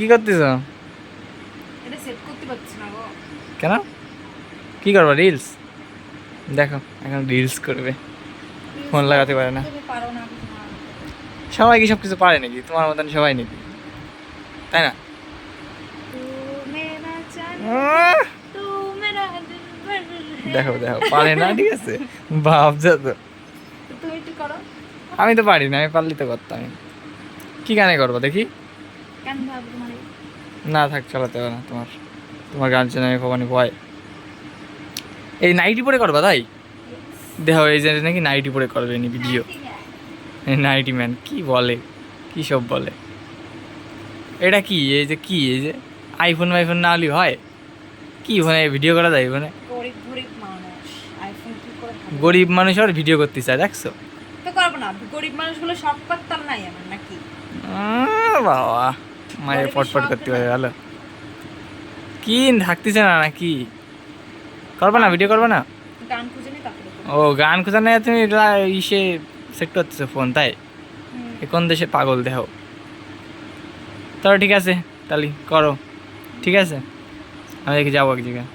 কি করতেছ? এটা সেট করতে পারছি না গো। কেন? কি করবা? রিলস দেখো, এখন রিলস করবে, ফোন লাগাতে পারে না। তুমি পারো না কিছু না। সবাই কি সব কিছু পারে নাকি? তোমার মতন সবাই নাকি? তাই না? তু মেরা জানো উম, তু মেরা দিলবর দেখো দেখো, পারে না, ঠিক আছে, ভাবছো তো। তুমি একটু করো। আমি তো পারি না, আমি পারলে তো করতাম। কি গানে করবো দেখি? কেন ভাবো তোমার না থাক, চালাতে হবে না তোমার, তোমার গান শুনে আমি ভবানি ভয়। এই নাইটি পরে করবা তাই? দেখো এই যে নাকি নাইটি পরে করবে নি ভিডিও। নাইটি ম্যান কি বলে, কি সব বলে। এটা কি, এই যে কি, এই যে আইফোন আইফোন না হলে হয়? কি ফোনে ভিডিও করা যায় ফোনে? গরিব গরিব মানুষ আইফোন কি করে হবে? গরিব মানুষ আর ভিডিও করতে চায়, দেখছো? তো করবো না, গরিব মানুষগুলো শখ করতাম নাই আমার নাকি? বাবা, মায়ের গরিবের পটপট শখ করতে নাই। পারে ভালো। কি থাকতেছে না নাকি? করবে না, ভিডিও করবে না? গান খুঁজে নি তারপরে ও গান খোঁজা নেই, তুমি ইসে সেট করতেছো ফোন তাই? হুম। এ কোন দেশে পাগল দেহ। তাহলে ঠিক আছে, তাহলে করো, ঠিক আছে, আমি দেখি যাবো এক জায়গায়।